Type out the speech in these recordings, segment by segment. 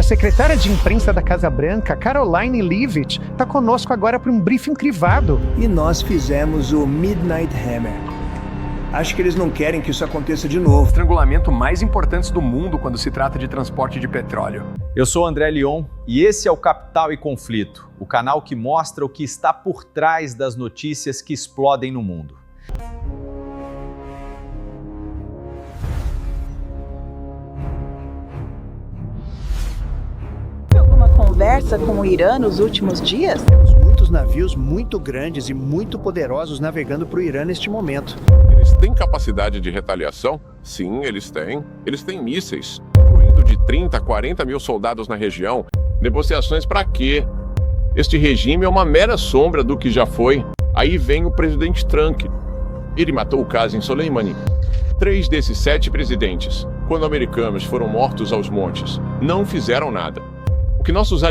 secretária de imprensa da Casa Branca, Karoline Leavitt, está conosco agora para um briefing privado. E nós fizemos o Midnight Hammer. Acho que eles não querem que isso aconteça de novo. Estrangulamento mais importantes do mundo quando se trata de transporte de petróleo. Eu sou André Lyon e esse é o Capital e Conflito, o canal que mostra o que está por trás das notícias que explodem no mundo. Alguma conversa com o Irã nos últimos dias? Temos muitos navios muito grandes e muito poderosos navegando para o Irã neste momento. Eles têm capacidade de retaliação? Sim, eles têm. Eles têm mísseis, incluindo de 30 a 40 mil soldados na região. Negociações para quê? Este regime é uma mera sombra do que já foi. Aí vem o presidente Trump. Ele matou o Qasem Soleimani. 3 desses 7 presidentes, quando americanos foram mortos aos montes, não fizeram nada. O que nossos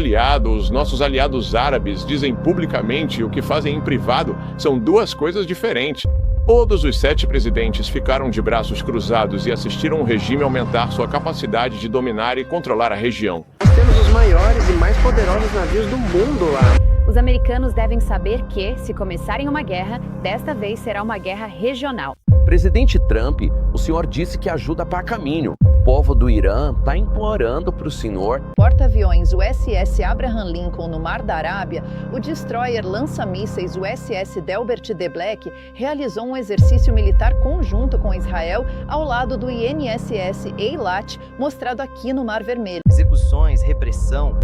aliados árabes dizem publicamente e o que fazem em privado são duas coisas diferentes. Todos os 7 presidentes ficaram de braços cruzados e assistiram o regime aumentar sua capacidade de dominar e controlar a região. Nós temos os maiores e mais poderosos navios do mundo lá. Os americanos devem saber que, se começarem uma guerra, desta vez será uma guerra regional. Presidente Trump, o senhor disse que ajuda para caminho. O povo do Irã está implorando para o senhor. Porta-aviões USS Abraham Lincoln no Mar da Arábia, o destroyer lança-mísseis USS Delbert de Black realizou um exercício militar conjunto com Israel ao lado do INSS Eilat, mostrado aqui no Mar Vermelho. Execuções, repressão,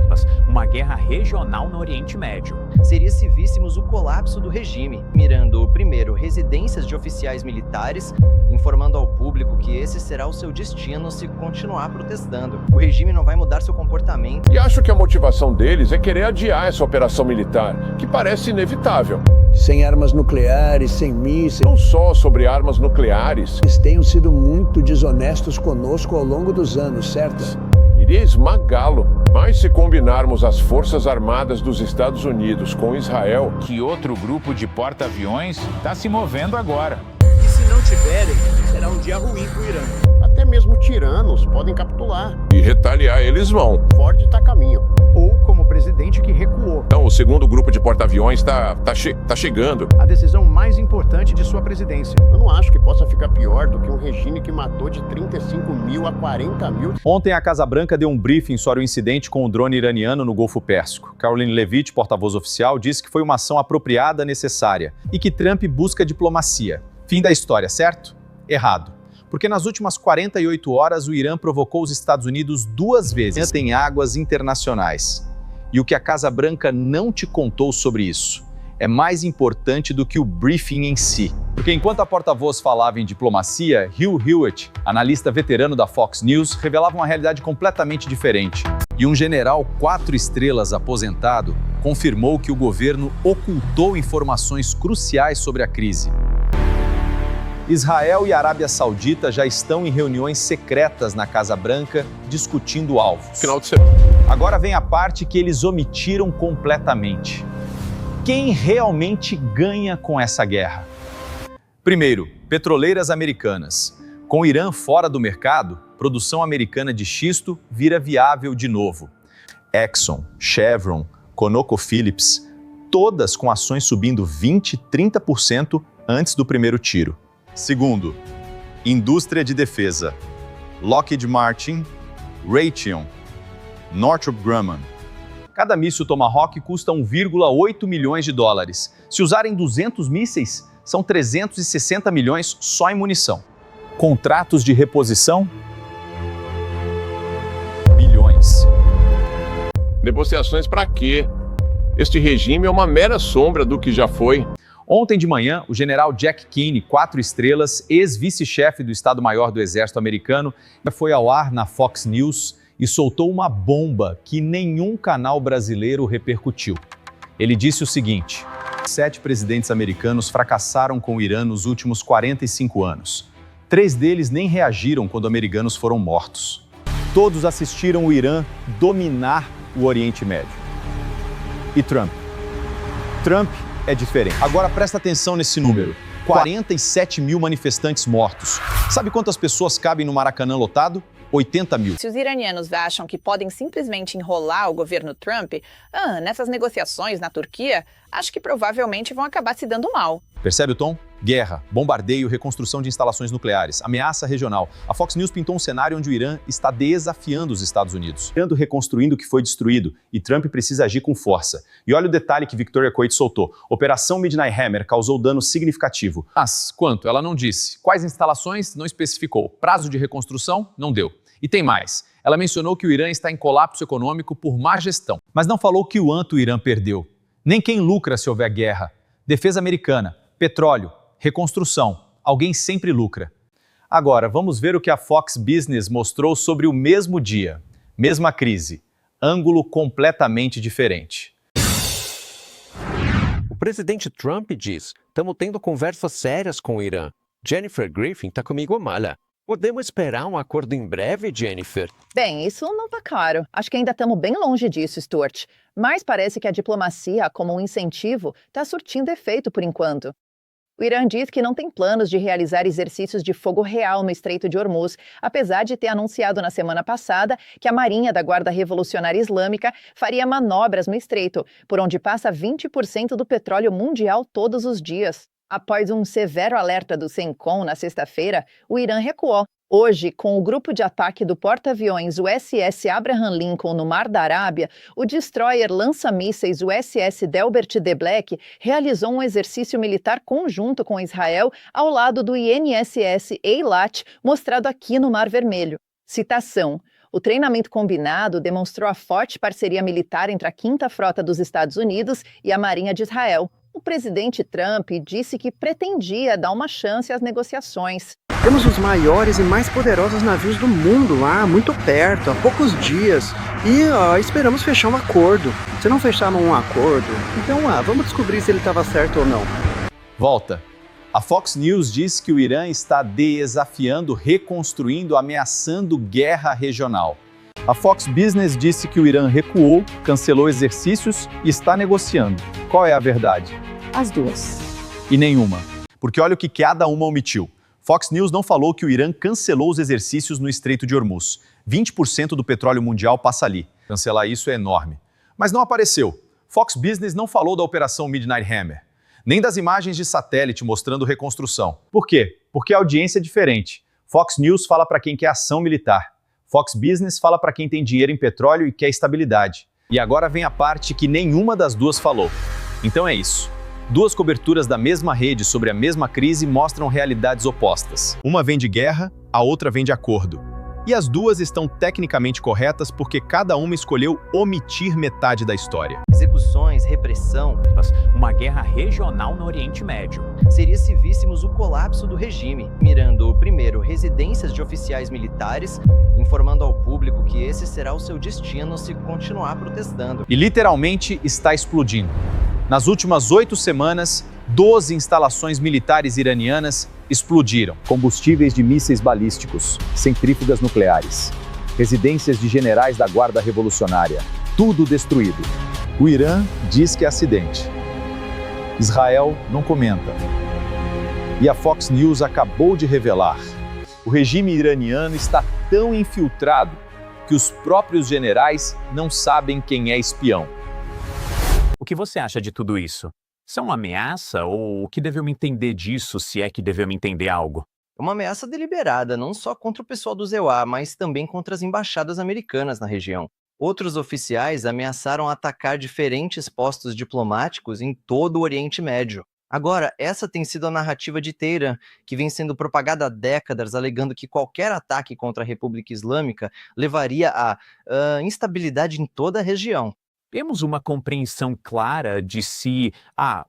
uma guerra regional no Oriente Médio. Seria se víssemos o colapso do regime, mirando primeiro residências de oficiais militares, informando ao público que esse será o seu destino se continuar protestando. O regime não vai mudar seu comportamento. E acho que a motivação deles é querer adiar essa operação militar, que parece inevitável. Sem armas nucleares, sem mísseis. Não só sobre armas nucleares. Eles tenham sido muito desonestos conosco ao longo dos anos, certo? Iria esmagá-lo. Mas se combinarmos as Forças Armadas dos Estados Unidos com Israel... Que outro grupo de porta-aviões está se movendo agora. E se não tiverem, será um dia ruim pro Irã. Até mesmo tiranos podem capitular. E retaliar eles vão. Ford está a caminho. Ou como o presidente que recuou. Então, o segundo grupo de porta-aviões tá chegando. A decisão mais importante de sua presidência. Eu não acho que possa ficar pior do que um regime que matou de 35 mil a 40 mil. Ontem a Casa Branca deu um briefing sobre o incidente com o drone iraniano no Golfo Pérsico. Karoline Leavitt, porta-voz oficial, disse que foi uma ação apropriada, necessária e que Trump busca diplomacia. Fim da história, certo? Errado. Porque nas últimas 48 horas o Irã provocou os Estados Unidos 2 vezes em águas internacionais. E o que a Casa Branca não te contou sobre isso é mais importante do que o briefing em si. Porque enquanto a porta-voz falava em diplomacia, Hugh Hewitt, analista veterano da Fox News, revelava uma realidade completamente diferente. E um general 4 estrelas aposentado confirmou que o governo ocultou informações cruciais sobre a crise. Israel e a Arábia Saudita já estão em reuniões secretas na Casa Branca discutindo alvos. Final de semana. Agora vem a parte que eles omitiram completamente. Quem realmente ganha com essa guerra? Primeiro, petroleiras americanas. Com o Irã fora do mercado, produção americana de xisto vira viável de novo. Exxon, Chevron, ConocoPhillips, todas com ações subindo 20%, 30% antes do primeiro tiro. Segundo, indústria de defesa. Lockheed Martin, Raytheon, Northrop Grumman. Cada míssil Tomahawk custa 1,8 milhões de dólares. Se usarem 200 mísseis, são 360 milhões só em munição. Contratos de reposição? Bilhões. Negociações para quê? Este regime é uma mera sombra do que já foi. Ontem de manhã, o general Jack Keane, 4 estrelas, ex-vice-chefe do Estado-Maior do Exército americano, foi ao ar na Fox News e soltou uma bomba que nenhum canal brasileiro repercutiu. Ele disse o seguinte: 7 presidentes americanos fracassaram com o Irã nos últimos 45 anos. 3 deles nem reagiram quando americanos foram mortos. Todos assistiram o Irã dominar o Oriente Médio. E Trump? Trump é diferente. Agora presta atenção nesse número. 47 mil manifestantes mortos. Sabe quantas pessoas cabem no Maracanã lotado? 80 mil. Se os iranianos acham que podem simplesmente enrolar o governo Trump, nessas negociações na Turquia, acho que provavelmente vão acabar se dando mal. Percebe o tom? Guerra, bombardeio, reconstrução de instalações nucleares, ameaça regional. A Fox News pintou um cenário onde o Irã está desafiando os Estados Unidos, reconstruindo o que foi destruído, e Trump precisa agir com força. E olha o detalhe que Victoria Coit soltou. Operação Midnight Hammer causou dano significativo. Mas quanto? Ela não disse. Quais instalações? Não especificou. Prazo de reconstrução? Não deu. E tem mais. Ela mencionou que o Irã está em colapso econômico por má gestão. Mas não falou que quanto o Irã perdeu. Nem quem lucra se houver guerra. Defesa americana, petróleo, reconstrução. Alguém sempre lucra. Agora, vamos ver o que a Fox Business mostrou sobre o mesmo dia. Mesma crise. Ângulo completamente diferente. O presidente Trump diz: estamos tendo conversas sérias com o Irã. Jennifer Griffin está comigo mala. Podemos esperar um acordo em breve, Jennifer? Bem, isso não tá claro. Acho que ainda estamos bem longe disso, Stuart. Mas parece que a diplomacia, como um incentivo, está surtindo efeito por enquanto. O Irã diz que não tem planos de realizar exercícios de fogo real no Estreito de Hormuz, apesar de ter anunciado na semana passada que a Marinha da Guarda Revolucionária Islâmica faria manobras no estreito, por onde passa 20% do petróleo mundial todos os dias. Após um severo alerta do CENTCOM na sexta-feira, o Irã recuou. Hoje, com o grupo de ataque do porta-aviões USS Abraham Lincoln no Mar da Arábia, o destroyer lança-mísseis USS Delbert D. Black realizou um exercício militar conjunto com Israel ao lado do INSS Eilat, mostrado aqui no Mar Vermelho. Citação: o treinamento combinado demonstrou a forte parceria militar entre a 5ª Frota dos Estados Unidos e a Marinha de Israel. O presidente Trump disse que pretendia dar uma chance às negociações. Temos os maiores e mais poderosos navios do mundo lá, muito perto, há poucos dias. E esperamos fechar um acordo. Se não fechar um acordo, então vamos descobrir se ele estava certo ou não. Volta. A Fox News diz que o Irã está desafiando, reconstruindo, ameaçando guerra regional. A Fox Business disse que o Irã recuou, cancelou exercícios e está negociando. Qual é a verdade? As duas. E nenhuma. Porque olha o que cada uma omitiu. Fox News não falou que o Irã cancelou os exercícios no Estreito de Hormuz. 20% do petróleo mundial passa ali. Cancelar isso é enorme. Mas não apareceu. Fox Business não falou da Operação Midnight Hammer. Nem das imagens de satélite mostrando reconstrução. Por quê? Porque a audiência é diferente. Fox News fala para quem quer ação militar. Fox Business fala para quem tem dinheiro em petróleo e quer estabilidade. E agora vem a parte que nenhuma das duas falou. Então é isso. Duas coberturas da mesma rede sobre a mesma crise mostram realidades opostas. Uma vem de guerra, a outra vem de acordo. E as duas estão tecnicamente corretas porque cada uma escolheu omitir metade da história. Execuções, repressão, uma guerra regional no Oriente Médio. Seria se víssemos o colapso do regime, mirando, primeiro, residências de oficiais militares, informando ao público que esse será o seu destino se continuar protestando. E literalmente está explodindo. Nas últimas 8 semanas, 12 instalações militares iranianas explodiram. Combustíveis de mísseis balísticos, centrífugas nucleares, residências de generais da Guarda Revolucionária, tudo destruído. O Irã diz que é acidente. Israel não comenta. E a Fox News acabou de revelar: o regime iraniano está tão infiltrado que os próprios generais não sabem quem é espião. O que você acha de tudo isso? Isso é uma ameaça ou o que devemos entender disso, se é que devemos entender algo? É uma ameaça deliberada, não só contra o pessoal do ZEUA, mas também contra as embaixadas americanas na região. Outros oficiais ameaçaram atacar diferentes postos diplomáticos em todo o Oriente Médio. Agora, essa tem sido a narrativa de Teherã, que vem sendo propagada há décadas, alegando que qualquer ataque contra a República Islâmica levaria a instabilidade em toda a região. Temos uma compreensão clara de se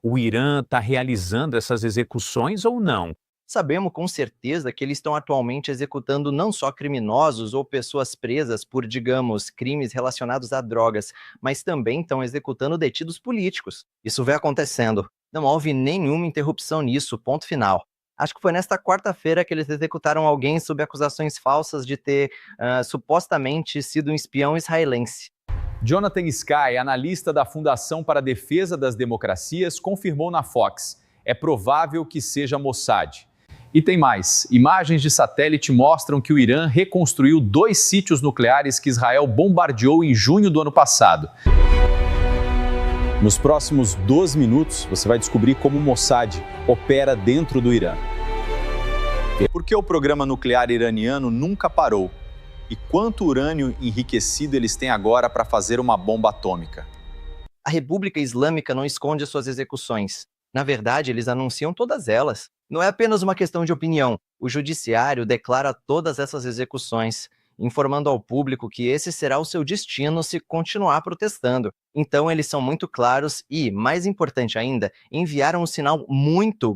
o Irã está realizando essas execuções ou não? Sabemos com certeza que eles estão atualmente executando não só criminosos ou pessoas presas por, digamos, crimes relacionados a drogas, mas também estão executando detidos políticos. Isso vem acontecendo. Não houve nenhuma interrupção nisso, ponto final. Acho que foi nesta quarta-feira que eles executaram alguém sob acusações falsas de ter supostamente sido um espião israelense. Jonathan Sky, analista da Fundação para a Defesa das Democracias, confirmou na Fox: é provável que seja Mossad. E tem mais. Imagens de satélite mostram que o Irã reconstruiu 2 sítios nucleares que Israel bombardeou em junho do ano passado. Nos próximos 12 minutos, você vai descobrir como o Mossad opera dentro do Irã. Por que o programa nuclear iraniano nunca parou? E quanto urânio enriquecido eles têm agora para fazer uma bomba atômica? A República Islâmica não esconde suas execuções. Na verdade, eles anunciam todas elas. Não é apenas uma questão de opinião. O judiciário declara todas essas execuções, informando ao público que esse será o seu destino se continuar protestando. Então, eles são muito claros e, mais importante ainda, enviaram um sinal muito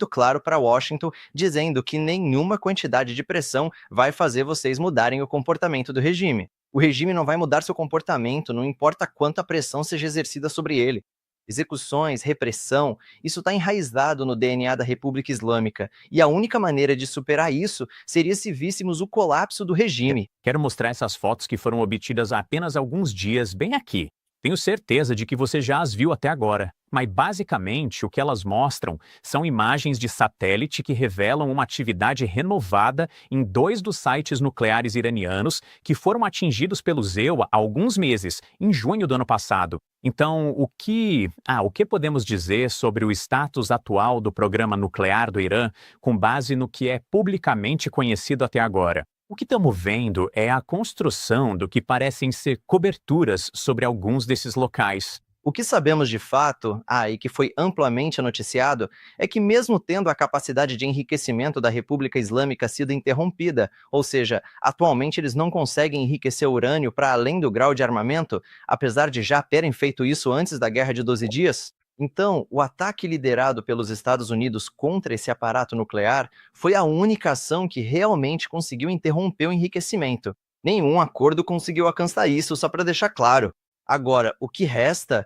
claro para Washington, dizendo que nenhuma quantidade de pressão vai fazer vocês mudarem o comportamento do regime. O regime não vai mudar seu comportamento, não importa quanta pressão seja exercida sobre ele. Execuções, repressão, isso está enraizado no DNA da República Islâmica. E a única maneira de superar isso seria se víssemos o colapso do regime. Quero mostrar essas fotos que foram obtidas há apenas alguns dias, bem aqui. Tenho certeza de que você já as viu até agora. Mas basicamente o que elas mostram são imagens de satélite que revelam uma atividade renovada em 2 dos sites nucleares iranianos que foram atingidos pelo ZEUA há alguns meses, em junho do ano passado. Então, o que podemos dizer sobre o status atual do programa nuclear do Irã com base no que é publicamente conhecido até agora? O que estamos vendo é a construção do que parecem ser coberturas sobre alguns desses locais. O que sabemos de fato, e que foi amplamente noticiado, é que mesmo tendo a capacidade de enriquecimento da República Islâmica sido interrompida, ou seja, atualmente eles não conseguem enriquecer urânio para além do grau de armamento, apesar de já terem feito isso antes da Guerra de 12 Dias, então, o ataque liderado pelos Estados Unidos contra esse aparato nuclear foi a única ação que realmente conseguiu interromper o enriquecimento. Nenhum acordo conseguiu alcançar isso, só para deixar claro. Agora, o que resta,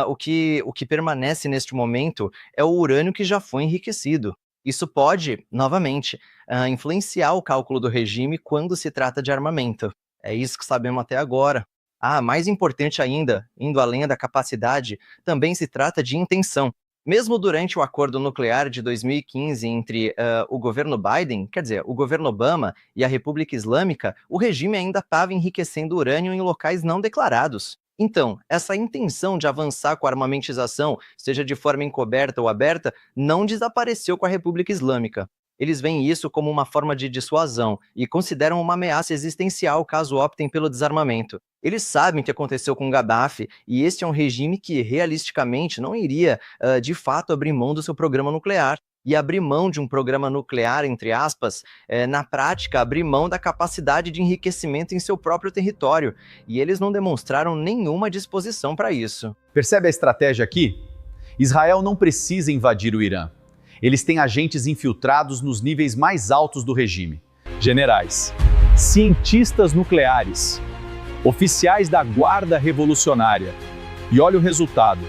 o que permanece neste momento é o urânio que já foi enriquecido. Isso pode, novamente, influenciar o cálculo do regime quando se trata de armamento. É isso que sabemos até agora. Mais importante ainda, indo além da capacidade, também se trata de intenção. Mesmo durante o acordo nuclear de 2015 entre o governo Biden, quer dizer, o governo Obama e a República Islâmica, o regime ainda estava enriquecendo urânio em locais não declarados. Então, essa intenção de avançar com a armamentização, seja de forma encoberta ou aberta, não desapareceu com a República Islâmica. Eles veem isso como uma forma de dissuasão e consideram uma ameaça existencial caso optem pelo desarmamento. Eles sabem o que aconteceu com Gaddafi e este é um regime que, realisticamente, não iria, de fato, abrir mão do seu programa nuclear. E abrir mão de um programa nuclear, entre aspas, na prática, abrir mão da capacidade de enriquecimento em seu próprio território. E eles não demonstraram nenhuma disposição para isso. Percebe a estratégia aqui? Israel não precisa invadir o Irã. Eles têm agentes infiltrados nos níveis mais altos do regime. Generais, cientistas nucleares, oficiais da Guarda Revolucionária. E olha o resultado.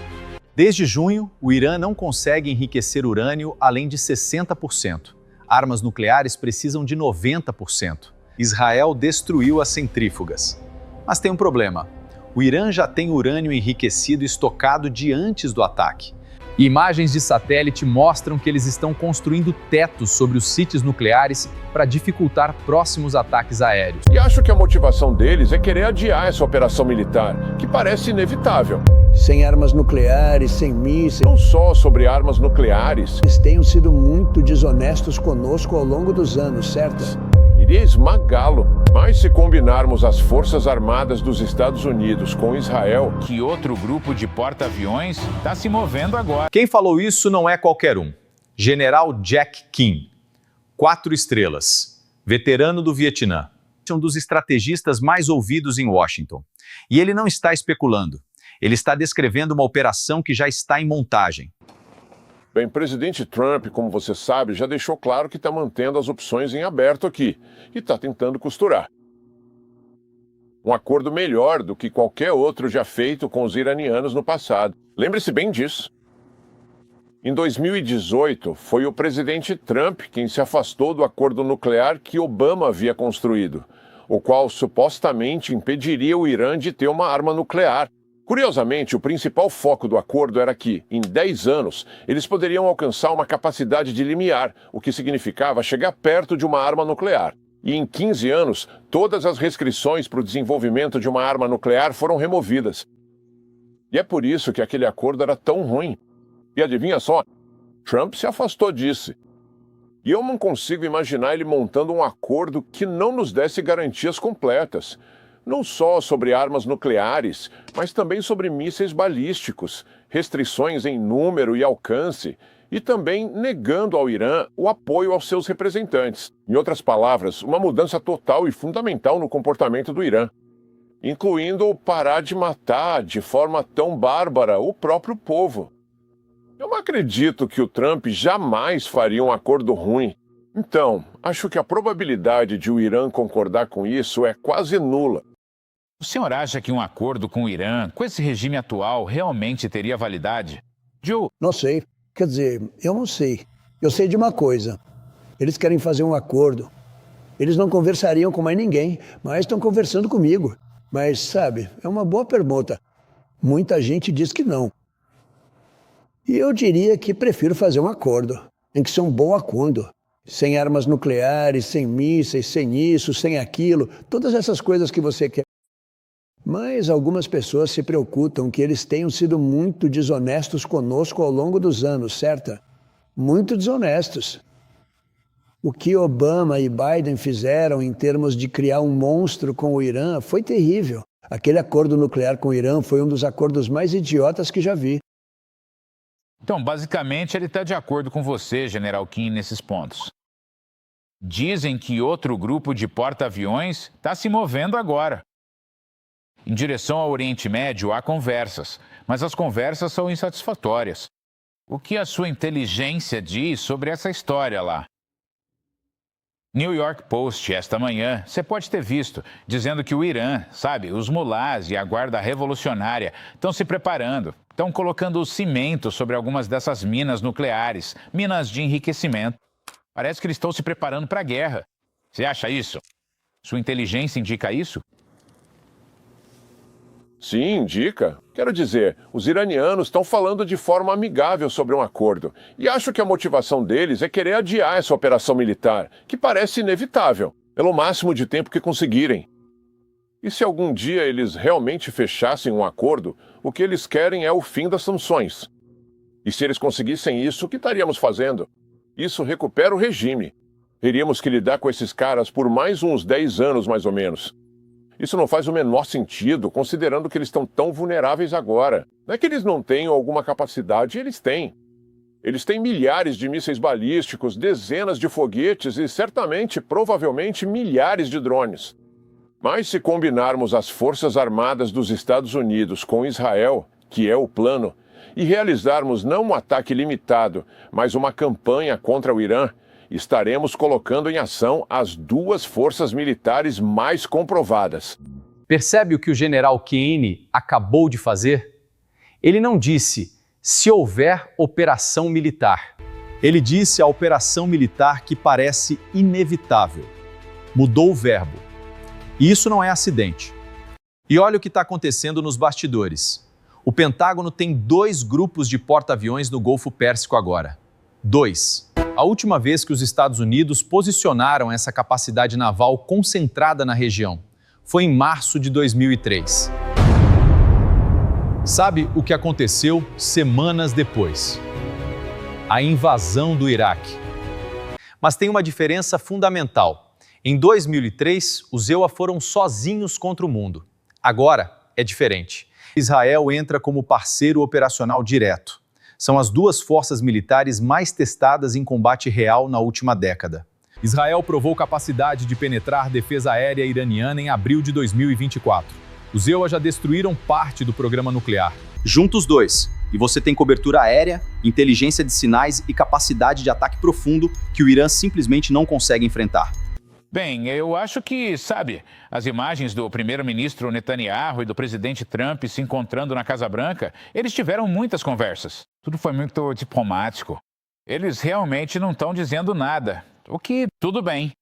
Desde junho, o Irã não consegue enriquecer urânio além de 60%. Armas nucleares precisam de 90%. Israel destruiu as centrífugas. Mas tem um problema. O Irã já tem urânio enriquecido estocado de antes do ataque. Imagens de satélite mostram que eles estão construindo tetos sobre os sítios nucleares para dificultar próximos ataques aéreos. E acho que a motivação deles é querer adiar essa operação militar, que parece inevitável. Sem armas nucleares, sem mísseis. Não só sobre armas nucleares. Eles tenham sido muito desonestos conosco ao longo dos anos, certo? Iria esmagá-lo. Mas se combinarmos as Forças Armadas dos Estados Unidos com Israel... Que outro grupo de porta-aviões está se movendo agora. Quem falou isso não é qualquer um. General Jack King, 4 estrelas, veterano do Vietnã. Um dos estrategistas mais ouvidos em Washington. E ele não está especulando. Ele está descrevendo uma operação que já está em montagem. Bem, presidente Trump, como você sabe, já deixou claro que está mantendo as opções em aberto aqui e está tentando costurar um acordo melhor do que qualquer outro já feito com os iranianos no passado. Lembre-se bem disso. Em 2018, foi o presidente Trump quem se afastou do acordo nuclear que Obama havia construído, o qual supostamente impediria o Irã de ter uma arma nuclear, Curiosamente, o principal foco do acordo era que, em 10 anos, eles poderiam alcançar uma capacidade de limiar, o que significava chegar perto de uma arma nuclear. E em 15 anos, todas as restrições para o desenvolvimento de uma arma nuclear foram removidas. E é por isso que aquele acordo era tão ruim. E adivinha só, Trump se afastou disso. E eu não consigo imaginar ele montando um acordo que não nos desse garantias completas. Não só sobre armas nucleares, mas também sobre mísseis balísticos, restrições em número e alcance, e também negando ao Irã o apoio aos seus representantes. Em outras palavras, uma mudança total e fundamental no comportamento do Irã, incluindo parar de matar de forma tão bárbara o próprio povo. Eu não acredito que o Trump jamais faria um acordo ruim. Então, acho que a probabilidade de o Irã concordar com isso é quase nula. O senhor acha que um acordo com o Irã, com esse regime atual, realmente teria validade? Joe? Não sei. Quer dizer, eu não sei. Eu sei de uma coisa. Eles querem fazer um acordo. Eles não conversariam com mais ninguém, mas estão conversando comigo. Mas, sabe, é uma boa pergunta. Muita gente diz que não. E eu diria que prefiro fazer um acordo. Tem que ser um bom acordo. Sem armas nucleares, sem mísseis, sem isso, sem aquilo. Todas essas coisas que você quer. Mas algumas pessoas se preocupam que eles tenham sido muito desonestos conosco ao longo dos anos, certo? Muito desonestos. O que Obama e Biden fizeram em termos de criar um monstro com o Irã foi terrível. Aquele acordo nuclear com o Irã foi um dos acordos mais idiotas que já vi. Então, basicamente, ele está de acordo com você, General King, nesses pontos. Dizem que outro grupo de porta-aviões está se movendo agora. Em direção ao Oriente Médio, há conversas, mas as conversas são insatisfatórias. O que a sua inteligência diz sobre essa história lá? New York Post, esta manhã, você pode ter visto, dizendo que o Irã, sabe, os mulás e a guarda revolucionária estão se preparando, estão colocando cimento sobre algumas dessas minas nucleares, minas de enriquecimento. Parece que eles estão se preparando para a guerra. Você acha isso? Sua inteligência indica isso? Sim, indica. Quero dizer, os iranianos estão falando de forma amigável sobre um acordo. E acho que a motivação deles é querer adiar essa operação militar, que parece inevitável, pelo máximo de tempo que conseguirem. E se algum dia eles realmente fechassem um acordo, o que eles querem é o fim das sanções. E se eles conseguissem isso, o que estaríamos fazendo? Isso recupera o regime. Teríamos que lidar com esses caras por mais uns 10 anos, mais ou menos. Isso não faz o menor sentido, considerando que eles estão tão vulneráveis agora. Não é que eles não tenham alguma capacidade, eles têm. Eles têm milhares de mísseis balísticos, dezenas de foguetes e certamente, provavelmente, milhares de drones. Mas se combinarmos as Forças Armadas dos Estados Unidos com Israel, que é o plano, e realizarmos não um ataque limitado, mas uma campanha contra o Irã, estaremos colocando em ação as duas forças militares mais comprovadas. Percebe o que o general Keynes acabou de fazer? Ele não disse, se houver operação militar. Ele disse a operação militar que parece inevitável. Mudou o verbo. E isso não é acidente. E olha o que está acontecendo nos bastidores. O Pentágono tem 2 grupos de porta-aviões no Golfo Pérsico agora. 2. A última vez que os Estados Unidos posicionaram essa capacidade naval concentrada na região foi em março de 2003. Sabe o que aconteceu semanas depois? A invasão do Iraque. Mas tem uma diferença fundamental. Em 2003, os EUA foram sozinhos contra o mundo. Agora é diferente. Israel entra como parceiro operacional direto. São as 2 forças militares mais testadas em combate real na última década. Israel provou capacidade de penetrar defesa aérea iraniana em abril de 2024. Os EUA já destruíram parte do programa nuclear. Junta os 2, e você tem cobertura aérea, inteligência de sinais e capacidade de ataque profundo que o Irã simplesmente não consegue enfrentar. Bem, eu acho que, sabe, as imagens do primeiro-ministro Netanyahu e do presidente Trump se encontrando na Casa Branca, eles tiveram muitas conversas. Tudo foi muito diplomático. Eles realmente não estão dizendo nada, o que tudo bem.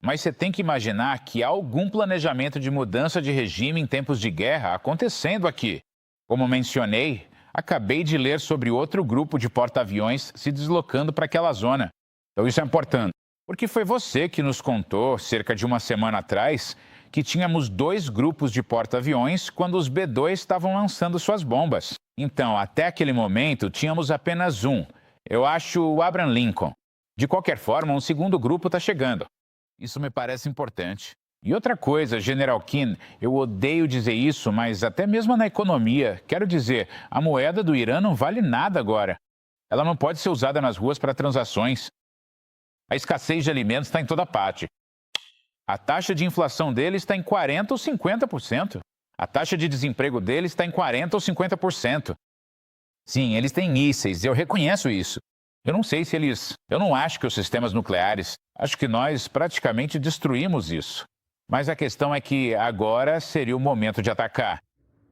Mas você tem que imaginar que há algum planejamento de mudança de regime em tempos de guerra acontecendo aqui. Como mencionei, acabei de ler sobre outro grupo de porta-aviões se deslocando para aquela zona. Então isso é importante, porque foi você que nos contou, cerca de uma semana atrás, que tínhamos 2 grupos de porta-aviões quando os B-2 estavam lançando suas bombas. Então, até aquele momento, tínhamos apenas um. Eu acho o Abraham Lincoln. De qualquer forma, um segundo grupo está chegando. Isso me parece importante. E outra coisa, General Keane, eu odeio dizer isso, mas até mesmo na economia, quero dizer, a moeda do Irã não vale nada agora. Ela não pode ser usada nas ruas para transações. A escassez de alimentos está em toda parte. A taxa de inflação deles está em 40% ou 50%. A taxa de desemprego deles está em 40% ou 50%. Sim, eles têm mísseis, eu reconheço isso. Eu não acho que os sistemas nucleares, acho que nós praticamente destruímos isso. Mas a questão é que agora seria o momento de atacar.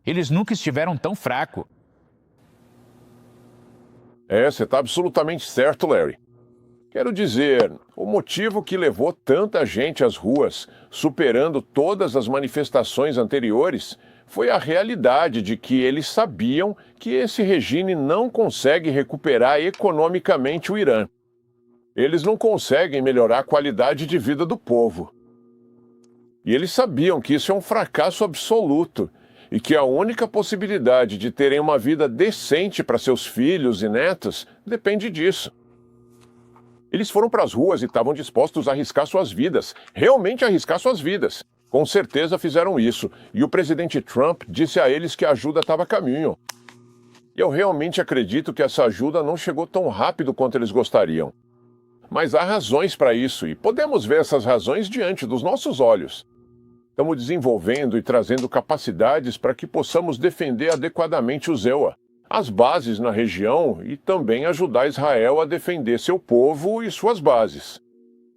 Eles nunca estiveram tão fracos. Você está absolutamente certo, Larry. Quero dizer, o motivo que levou tanta gente às ruas, superando todas as manifestações anteriores, foi a realidade de que eles sabiam que esse regime não consegue recuperar economicamente o Irã. Eles não conseguem melhorar a qualidade de vida do povo. E eles sabiam que isso é um fracasso absoluto e que a única possibilidade de terem uma vida decente para seus filhos e netos depende disso. Eles foram para as ruas e estavam dispostos a arriscar suas vidas, realmente arriscar suas vidas. Com certeza fizeram isso, e o presidente Trump disse a eles que a ajuda estava a caminho. E eu realmente acredito que essa ajuda não chegou tão rápido quanto eles gostariam. Mas há razões para isso, e podemos ver essas razões diante dos nossos olhos. Estamos desenvolvendo e trazendo capacidades para que possamos defender adequadamente o ZEUA, as bases na região e também ajudar Israel a defender seu povo e suas bases.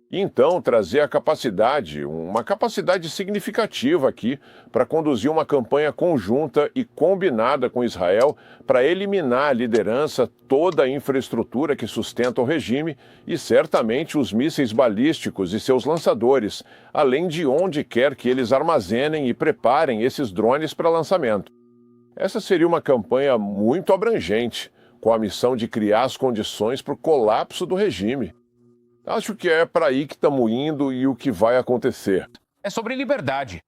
E então trazer a capacidade, uma capacidade significativa aqui, para conduzir uma campanha conjunta e combinada com Israel para eliminar a liderança, toda a infraestrutura que sustenta o regime e certamente os mísseis balísticos e seus lançadores, além de onde quer que eles armazenem e preparem esses drones para lançamento. Essa seria uma campanha muito abrangente, com a missão de criar as condições para o colapso do regime. Acho que é para aí que estamos indo e o que vai acontecer. É sobre liberdade.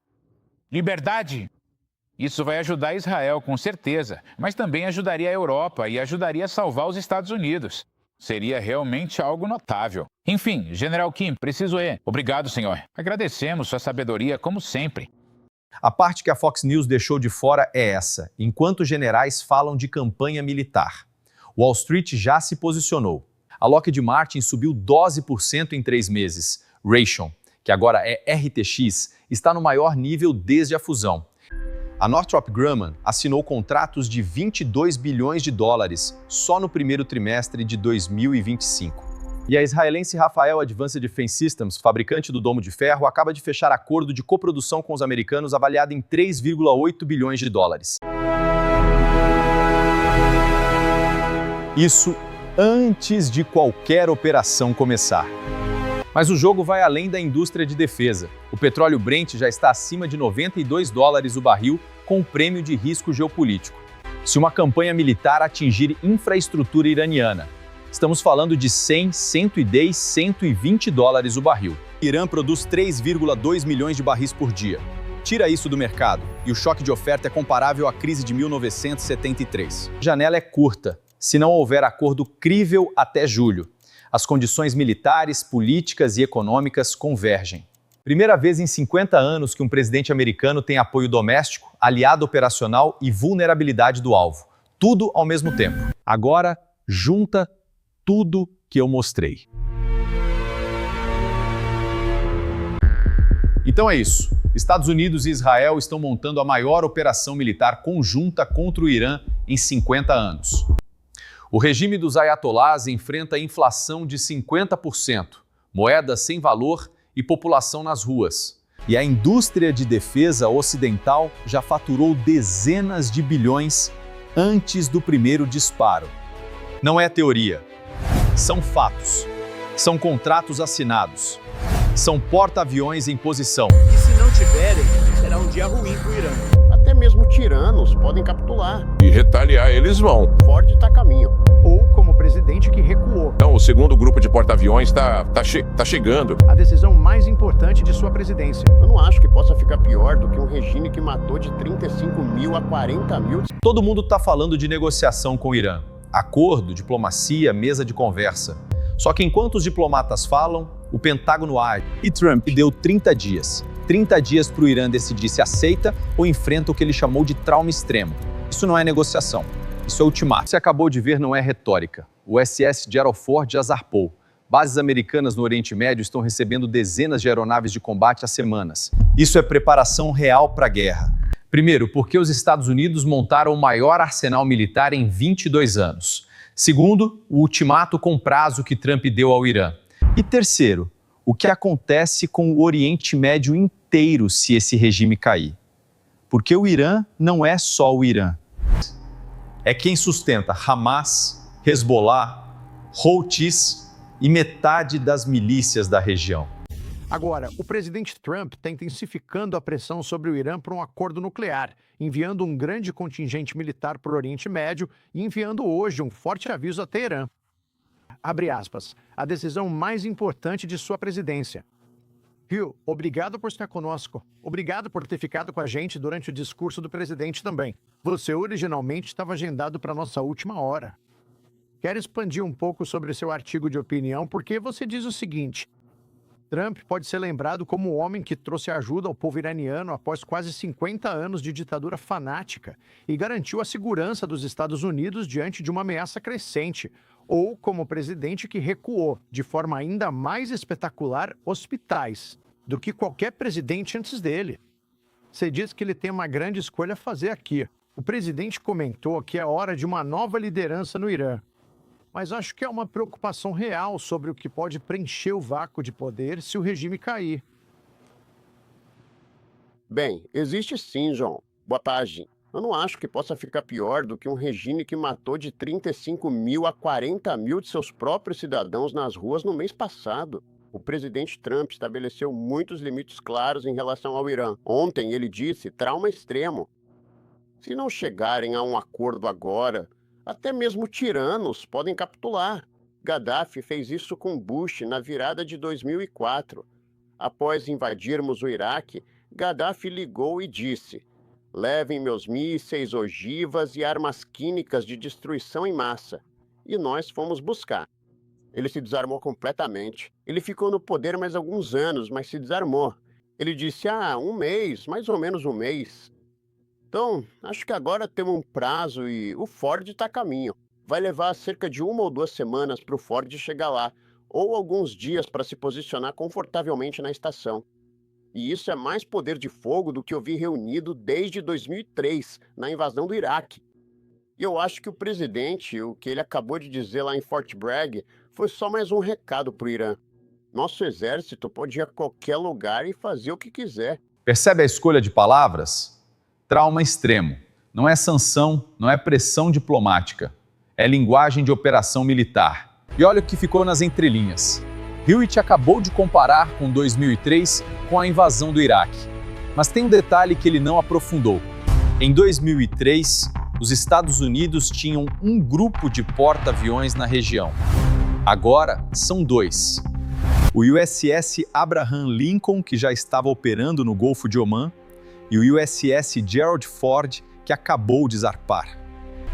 Liberdade? Isso vai ajudar Israel, com certeza, mas também ajudaria a Europa e ajudaria a salvar os Estados Unidos. Seria realmente algo notável. Enfim, General Kim, preciso ir. Obrigado, senhor. Agradecemos sua sabedoria, como sempre. A parte que a Fox News deixou de fora é essa, enquanto generais falam de campanha militar. Wall Street já se posicionou. A Lockheed Martin subiu 12% em 3 meses. Raytheon, que agora é RTX, está no maior nível desde a fusão. A Northrop Grumman assinou contratos de 22 bilhões de dólares só no primeiro trimestre de 2025. E a israelense Rafael Advanced Defense Systems, fabricante do domo de ferro, acaba de fechar acordo de coprodução com os americanos avaliado em 3,8 bilhões de dólares. Isso antes de qualquer operação começar. Mas o jogo vai além da indústria de defesa. O petróleo Brent já está acima de 92 dólares o barril, com um prêmio de risco geopolítico. Se uma campanha militar atingir infraestrutura iraniana, estamos falando de 100, 110, 120 dólares o barril. Irã produz 3,2 milhões de barris por dia. Tira isso do mercado, e o choque de oferta é comparável à crise de 1973. A janela é curta, se não houver acordo crível até julho. As condições militares, políticas e econômicas convergem. Primeira vez em 50 anos que um presidente americano tem apoio doméstico, aliado operacional e vulnerabilidade do alvo. Tudo ao mesmo tempo. Agora, junta tudo que eu mostrei. Então é isso. Estados Unidos e Israel estão montando a maior operação militar conjunta contra o Irã em 50 anos. O regime dos ayatolás enfrenta inflação de 50%, moeda sem valor e população nas ruas. E a indústria de defesa ocidental já faturou dezenas de bilhões antes do primeiro disparo. Não é teoria. São fatos. São contratos assinados. São porta-aviões em posição. E se não tiverem, será um dia ruim para o Irã. Até mesmo tiranos podem capitular. E retaliar eles vão. Ford está a caminho. Ou como presidente que recuou. Então, o segundo grupo de porta-aviões tá chegando. A decisão mais importante de sua presidência. Eu não acho que possa ficar pior do que um regime que matou de 35 mil a 40 mil. Todo mundo está falando de negociação com o Irã. Acordo, diplomacia, mesa de conversa. Só que enquanto os diplomatas falam, o Pentágono age. E Trump deu 30 dias. 30 dias para o Irã decidir se aceita ou enfrenta o que ele chamou de trauma extremo. Isso não é negociação. Isso é ultimato. O que você acabou de ver não é retórica. O SS Gerald Ford já zarpou. Bases americanas no Oriente Médio estão recebendo dezenas de aeronaves de combate há semanas. Isso é preparação real para a guerra. Primeiro, porque os Estados Unidos montaram o maior arsenal militar em 22 anos. Segundo, o ultimato com prazo que Trump deu ao Irã. E terceiro, o que acontece com o Oriente Médio inteiro se esse regime cair. Porque o Irã não é só o Irã. É quem sustenta Hamas, Hezbollah, Houthis e metade das milícias da região. Agora, o presidente Trump está intensificando a pressão sobre o Irã para um acordo nuclear, enviando um grande contingente militar para o Oriente Médio e enviando hoje um forte aviso a Teherã. Abre aspas, a decisão mais importante de sua presidência. Hugh, obrigado por estar conosco. Obrigado por ter ficado com a gente durante o discurso do presidente também. Você originalmente estava agendado para nossa última hora. Quero expandir um pouco sobre seu artigo de opinião, porque você diz o seguinte: Trump pode ser lembrado como o homem que trouxe ajuda ao povo iraniano após quase 50 anos de ditadura fanática e garantiu a segurança dos Estados Unidos diante de uma ameaça crescente, ou como presidente que recuou, de forma ainda mais espetacular, hospitais do que qualquer presidente antes dele. Você diz que ele tem uma grande escolha a fazer aqui. O presidente comentou que é hora de uma nova liderança no Irã. Mas acho que é uma preocupação real sobre o que pode preencher o vácuo de poder se o regime cair. Bem, existe sim, João. Boa tarde. Eu não acho que possa ficar pior do que um regime que matou de 35 mil a 40 mil de seus próprios cidadãos nas ruas no mês passado. O presidente Trump estabeleceu muitos limites claros em relação ao Irã. Ontem ele disse trauma extremo. Se não chegarem a um acordo agora, até mesmo tiranos podem capitular. Gaddafi fez isso com Bush na virada de 2004. Após invadirmos o Iraque, Gaddafi ligou e disse: levem meus mísseis, ogivas e armas químicas de destruição em massa. E nós fomos buscar. Ele se desarmou completamente. Ele ficou no poder mais alguns anos, mas se desarmou. Ele disse, um mês, mais ou menos um mês. Então, acho que agora temos um prazo e o Ford está a caminho. Vai levar cerca de 1 ou 2 semanas para o Ford chegar lá, ou alguns dias para se posicionar confortavelmente na estação. E isso é mais poder de fogo do que eu vi reunido desde 2003, na invasão do Iraque. E eu acho que o presidente, o que ele acabou de dizer lá em Fort Bragg, foi só mais um recado para o Irã. Nosso exército pode ir a qualquer lugar e fazer o que quiser. Percebe a escolha de palavras? Trauma extremo. Não é sanção, não é pressão diplomática. É linguagem de operação militar. E olha o que ficou nas entrelinhas. Hewitt acabou de comparar com 2003 com a invasão do Iraque. Mas tem um detalhe que ele não aprofundou. Em 2003, os Estados Unidos tinham um grupo de porta-aviões na região. Agora são 2. O USS Abraham Lincoln, que já estava operando no Golfo de Omã, e o USS Gerald Ford, que acabou de zarpar.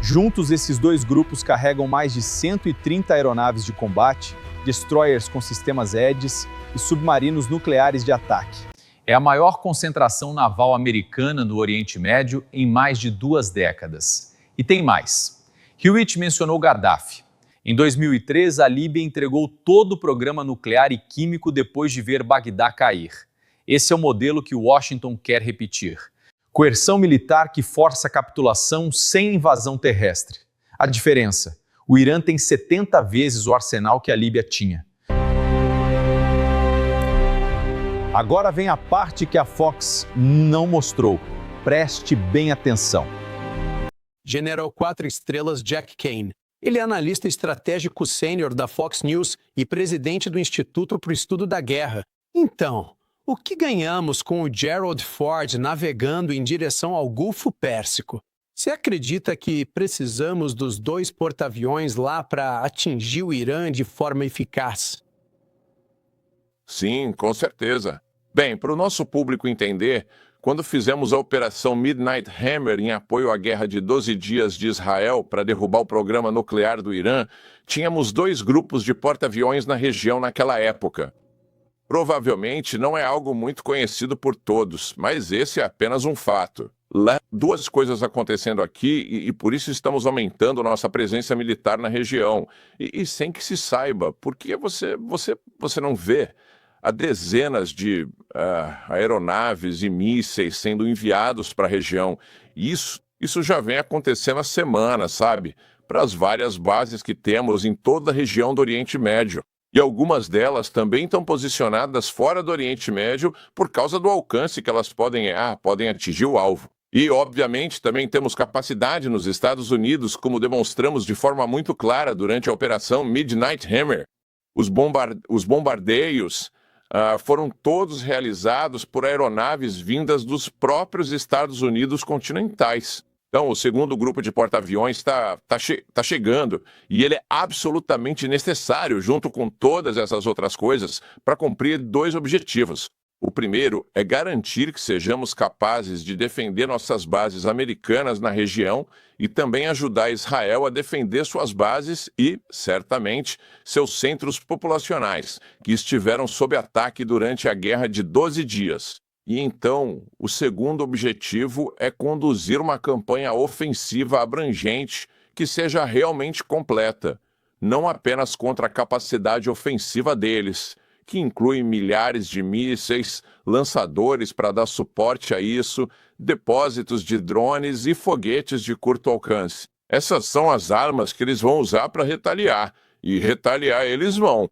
Juntos, esses 2 grupos carregam mais de 130 aeronaves de combate, destroyers com sistemas Aegis e submarinos nucleares de ataque. É a maior concentração naval americana no Oriente Médio em mais de 2 décadas. E tem mais. Hewitt mencionou Gaddafi. Em 2003, a Líbia entregou todo o programa nuclear e químico depois de ver Bagdá cair. Esse é o modelo que Washington quer repetir. Coerção militar que força a capitulação sem invasão terrestre. A diferença: o Irã tem 70 vezes o arsenal que a Líbia tinha. Agora vem a parte que a Fox não mostrou. Preste bem atenção. General 4 estrelas Jack Kane. Ele é analista estratégico sênior da Fox News e presidente do Instituto para o Estudo da Guerra. Então, O que ganhamos com o Gerald Ford navegando em direção ao Golfo Pérsico? Você acredita que precisamos dos 2 porta-aviões lá para atingir o Irã de forma eficaz? Sim, com certeza. Bem, para o nosso público entender, quando fizemos a Operação Midnight Hammer em apoio à guerra de 12 dias de Israel para derrubar o programa nuclear do Irã, tínhamos 2 grupos de porta-aviões na região naquela época. Provavelmente não é algo muito conhecido por todos, mas esse é apenas um fato. Lá, 2 coisas acontecendo aqui e por isso estamos aumentando nossa presença militar na região. E sem que se saiba, porque você não vê há dezenas de aeronaves e mísseis sendo enviados para a região. Isso já vem acontecendo há semanas, sabe? Para as várias bases que temos em toda a região do Oriente Médio. E algumas delas também estão posicionadas fora do Oriente Médio por causa do alcance que elas podem atingir o alvo. E, obviamente, também temos capacidade nos Estados Unidos, como demonstramos de forma muito clara durante a Operação Midnight Hammer. Os bombardeios foram todos realizados por aeronaves vindas dos próprios Estados Unidos continentais. Então, o segundo grupo de porta-aviões está chegando e ele é absolutamente necessário, junto com todas essas outras coisas, para cumprir 2 objetivos. O primeiro é garantir que sejamos capazes de defender nossas bases americanas na região e também ajudar Israel a defender suas bases e, certamente, seus centros populacionais, que estiveram sob ataque durante a guerra de 12 dias. E então, o segundo objetivo é conduzir uma campanha ofensiva abrangente que seja realmente completa, não apenas contra a capacidade ofensiva deles, que inclui milhares de mísseis, lançadores para dar suporte a isso, depósitos de drones e foguetes de curto alcance. Essas são as armas que eles vão usar para retaliar, e retaliar eles vão.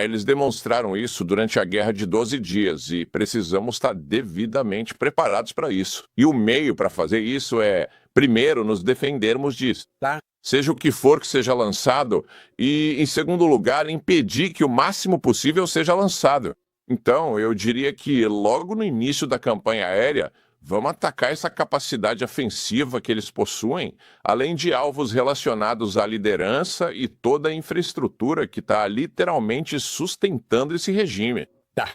Eles demonstraram isso durante a guerra de 12 dias e precisamos estar devidamente preparados para isso. E o meio para fazer isso é, primeiro, nos defendermos disso, tá? Seja o que for que seja lançado, e, em segundo lugar, impedir que o máximo possível seja lançado. Então, eu diria que logo no início da campanha aérea, vamos atacar essa capacidade ofensiva que eles possuem, além de alvos relacionados à liderança e toda a infraestrutura que está literalmente sustentando esse regime. Tá.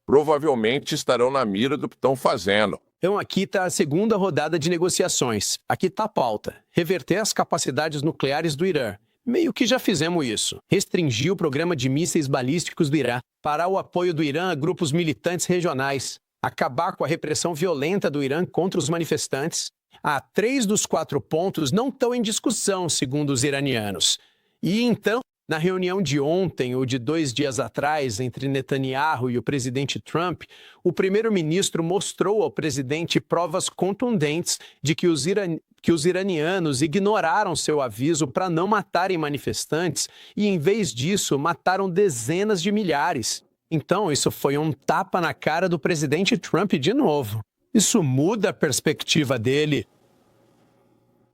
Provavelmente estarão na mira do que estão fazendo. Então aqui está a segunda rodada de negociações. Aqui está a pauta. Reverter as capacidades nucleares do Irã. Meio que já fizemos isso. Restringir o programa de mísseis balísticos do Irã. Parar o apoio do Irã a grupos militantes regionais. Acabar com a repressão violenta do Irã contra os manifestantes. 3 dos 4 pontos não estão em discussão, segundo os iranianos. E então, na reunião de ontem ou de 2 dias atrás entre Netanyahu e o presidente Trump, o primeiro-ministro mostrou ao presidente provas contundentes de que os iranianos ignoraram seu aviso para não matarem manifestantes e, em vez disso, mataram dezenas de milhares. Então, isso foi um tapa na cara do presidente Trump de novo. Isso muda a perspectiva dele.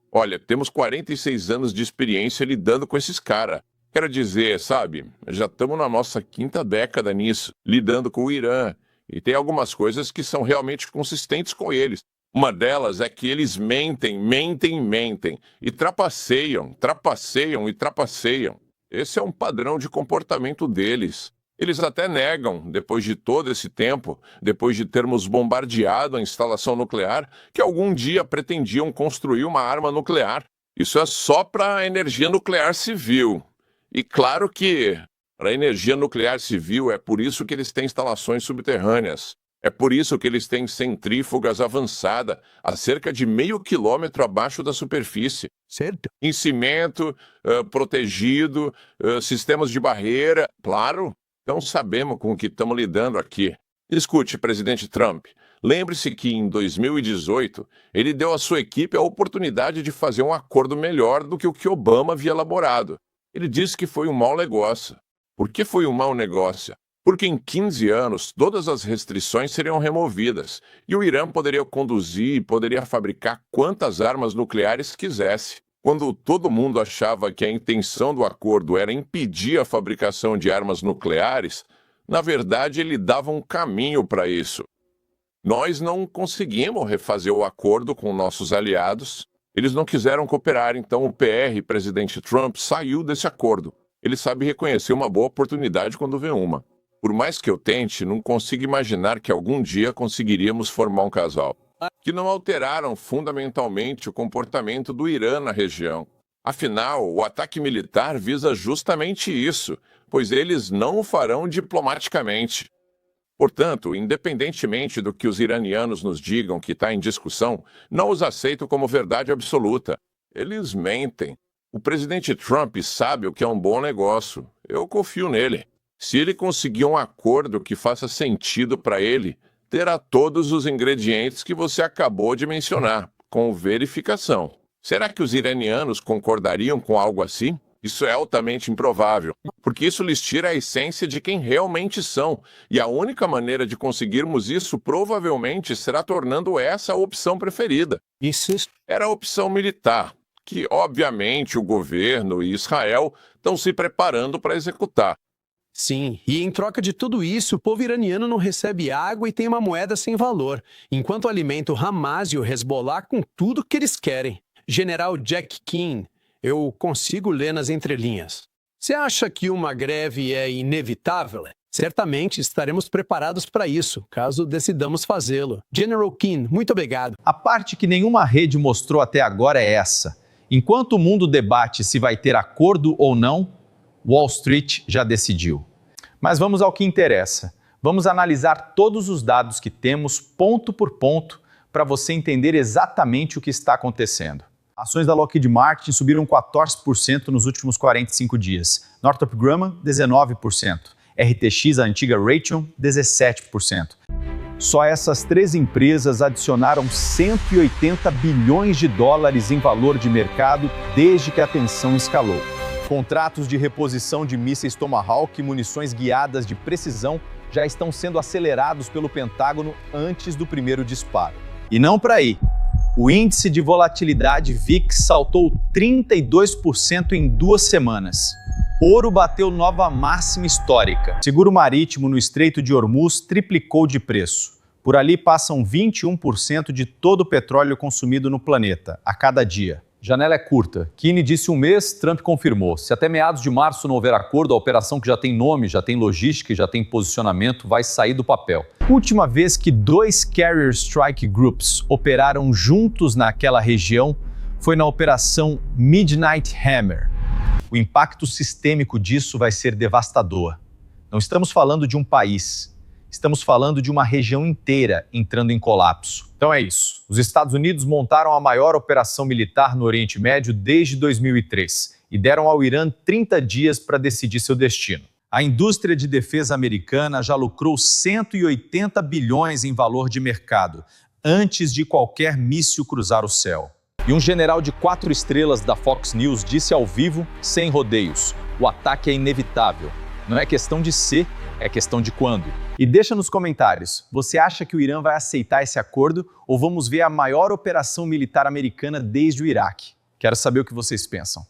Olha, temos 46 anos de experiência lidando com esses caras. Quero dizer, sabe, já estamos na nossa 5ª década nisso, lidando com o Irã. E tem algumas coisas que são realmente consistentes com eles. Uma delas é que eles mentem. E trapaceiam. Esse é um padrão de comportamento deles. Eles até negam, depois de todo esse tempo, depois de termos bombardeado a instalação nuclear, que algum dia pretendiam construir uma arma nuclear. Isso é só para a energia nuclear civil. E claro que, para a energia nuclear civil, é por isso que eles têm instalações subterrâneas. É por isso que eles têm centrífugas avançadas a cerca de meio quilômetro abaixo da superfície. Certo. Em cimento, protegido, sistemas de barreira, claro. Então sabemos com o que estamos lidando aqui. Escute, presidente Trump, lembre-se que em 2018 ele deu à sua equipe a oportunidade de fazer um acordo melhor do que o que Obama havia elaborado. Ele disse que foi um mau negócio. Por que foi um mau negócio? Porque em 15 anos todas as restrições seriam removidas e o Irã poderia conduzir e poderia fabricar quantas armas nucleares quisesse. Quando todo mundo achava que a intenção do acordo era impedir a fabricação de armas nucleares, Na verdade, ele dava um caminho para isso. Nós não conseguimos refazer o acordo com nossos aliados. Eles não quiseram cooperar, então o PR, presidente Trump, saiu desse acordo. Ele sabe reconhecer uma boa oportunidade quando vê uma. Por mais que eu tente, não consigo imaginar que algum dia conseguiríamos formar um casal. Que não alteraram fundamentalmente o comportamento do Irã na região. Afinal, o ataque militar visa justamente isso, pois eles não o farão diplomaticamente. Portanto, independentemente do que os iranianos nos digam que está em discussão, não os aceito como verdade absoluta. Eles mentem. O presidente Trump sabe o que é um bom negócio. Eu confio nele. Se ele conseguir um acordo que faça sentido para ele, terá todos os ingredientes que você acabou de mencionar, com verificação. Será que os iranianos concordariam com algo assim? Isso é altamente improvável, porque isso lhes tira a essência de quem realmente são, e a única maneira de conseguirmos isso provavelmente será tornando essa a opção preferida. Isso era a opção militar, que obviamente o governo e Israel estão se preparando para executar. Sim, e em troca de tudo isso, o povo iraniano não recebe água e tem uma moeda sem valor, enquanto alimenta o Hamas e o Hezbollah com tudo que eles querem. General Jack Keane, eu consigo ler nas entrelinhas. Você acha que uma greve é inevitável? Certamente estaremos preparados para isso, caso decidamos fazê-lo. General Keane, muito obrigado. A parte que nenhuma rede mostrou até agora é essa. Enquanto o mundo debate se vai ter acordo ou não, Wall Street já decidiu. Mas vamos ao que interessa. Vamos analisar todos os dados que temos, ponto por ponto, para você entender exatamente o que está acontecendo. Ações da Lockheed Martin subiram 14% nos últimos 45 dias. Northrop Grumman, 19%. RTX, a antiga Raytheon, 17%. Só essas 3 empresas adicionaram 180 bilhões de dólares em valor de mercado desde que a tensão escalou. Contratos de reposição de mísseis Tomahawk e munições guiadas de precisão já estão sendo acelerados pelo Pentágono antes do primeiro disparo. E não para aí. O índice de volatilidade VIX saltou 32% em 2 semanas. Ouro bateu nova máxima histórica. Seguro marítimo no Estreito de Hormuz triplicou de preço. Por ali passam 21% de todo o petróleo consumido no planeta, a cada dia. Janela é curta. Keane disse 1 mês, Trump confirmou. Se até meados de março não houver acordo, a operação que já tem nome, já tem logística e já tem posicionamento vai sair do papel. Última vez que 2 Carrier Strike Groups operaram juntos naquela região foi na operação Midnight Hammer. O impacto sistêmico disso vai ser devastador. Não estamos falando de um país. Estamos falando de uma região inteira entrando em colapso. Então é isso. Os Estados Unidos montaram a maior operação militar no Oriente Médio desde 2003 e deram ao Irã 30 dias para decidir seu destino. A indústria de defesa americana já lucrou 180 bilhões em valor de mercado antes de qualquer míssil cruzar o céu. E um general de 4 estrelas da Fox News disse ao vivo, sem rodeios, o ataque é inevitável. Não é questão de ser, é questão de quando. E deixa nos comentários, você acha que o Irã vai aceitar esse acordo ou vamos ver a maior operação militar americana desde o Iraque? Quero saber o que vocês pensam.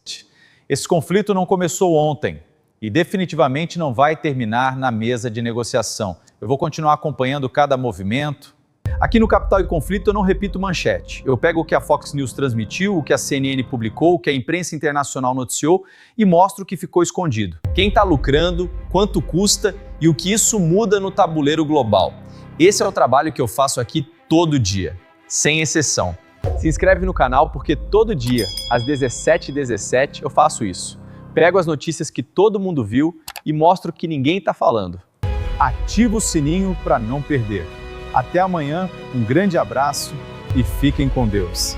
Esse conflito não começou ontem e definitivamente não vai terminar na mesa de negociação. Eu vou continuar acompanhando cada movimento. Aqui no Capital e Conflito eu não repito manchete. Eu pego o que a Fox News transmitiu, o que a CNN publicou, o que a imprensa internacional noticiou e mostro o que ficou escondido. Quem está lucrando, quanto custa e o que isso muda no tabuleiro global. Esse é o trabalho que eu faço aqui todo dia, sem exceção. Se inscreve no canal porque todo dia, às 17h17, eu faço isso. Pego as notícias que todo mundo viu e mostro que ninguém está falando. Ativa o sininho para não perder. Até amanhã, um grande abraço e fiquem com Deus.